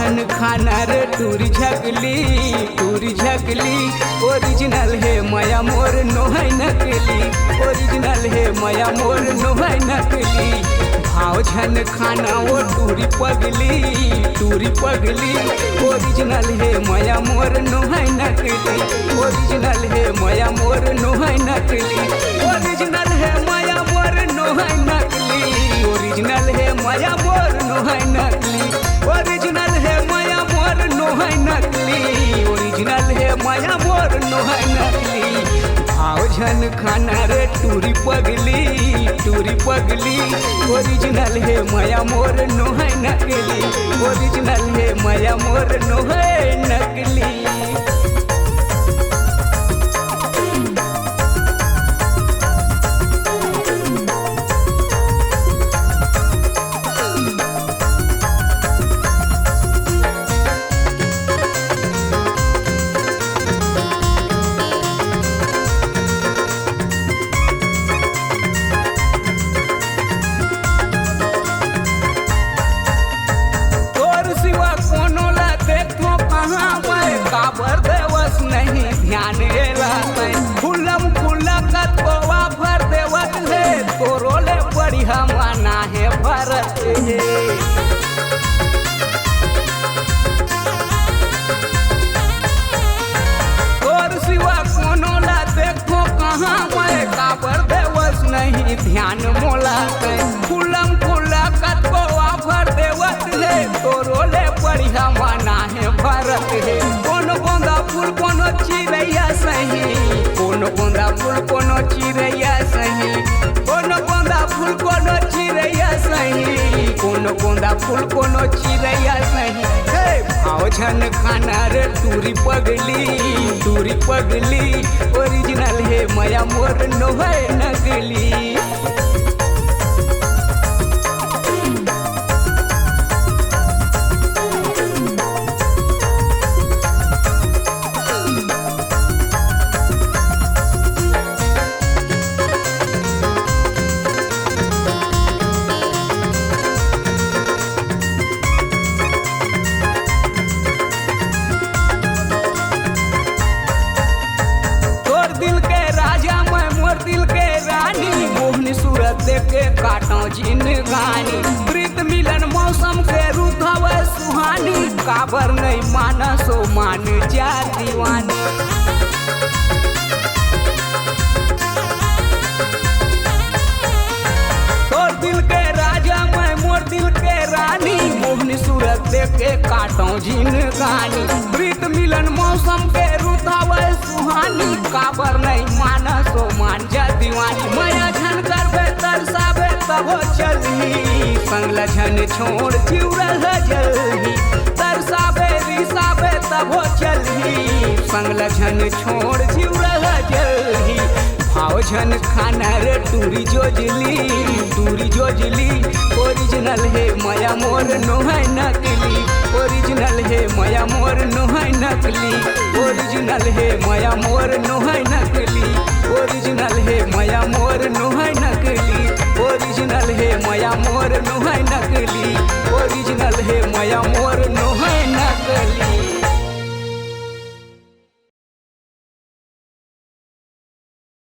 झन खाना रे टूरी झगली ओरिजिनल है माया मोर नोहै नकली ओरिजिनल है माया मोर नोहै नकली भाव झन खाना वो टूरी पगली ओरिजिनल है माया मोर नोहै नकली ओरिजिनल है माया मोर नोहै नकली ओरिजिनल है माया मोर नोहै नकली ओरिजिनल है माया मोर नोहै नकली ओरिजिनल है माया मोर नोहै नकली ओरिजिनल है माया मोर नोहै नकली भाव झन खाना रे टूरी पगली ओरिजिनल है माया मोर नोहै नकली ओरिजिनल है माया मोर नोहै नकली। काबर देवस नहीं ध्यान खुलम खुलकत गोवा भर देवत है तोरोले बढ़िया माना है भरत है तोर सिवा कोनो ला देखो कहाँ मैं काबर देवस नहीं ध्यान मोला खुलम खुलकत गोवा भर देवत है तोरोले बढ़िया माना है भरत है कोनो गोंदा फूल कोनो चिड़ैया सही कोनो गोंदा फूल कोनो चिड़ैया सही कोनो गोंदा फूल कोनो चिड़ैया सही कोनो गोंदा फूल कोनो चिड़ैया सही हे भाव झन खाना रे टूरी पगली ओरिजिनल है माया मोर नोहै नकली। सूरत देखे काटो जिन गानी प्रीत मिलन मौसम के रुधव सुहानी काबर नहीं मानसो मान जा दीवानी तोर दिल के राजा मैं मोर दिल के रानी मोहनी सूरत देखे काटो जिन गानी प्रीत मिलन मौसम के रुधव सुहानी काबर नहीं मानसो मान जा दीवानी माया झन करबे तरसाबे तबो चलही संगला झन छोड़ चिउरल जल्दी तरसाबे रिसाबे तबो चलही संगला झन छोड़ चिउरल जल्दी भाव झन खाना रे टूरी जोजली ओरिजिनल है माया मोर नोहै नकली ओरिजिनल है माया मोर नोहै नकली ओरिजिनल है माया मोर नोहै नकली ओरिजिनल है माया मोर नोहै नकली ओरिजिनल है माया मोर नोहै नकली ओरिजिनल है माया मोर नो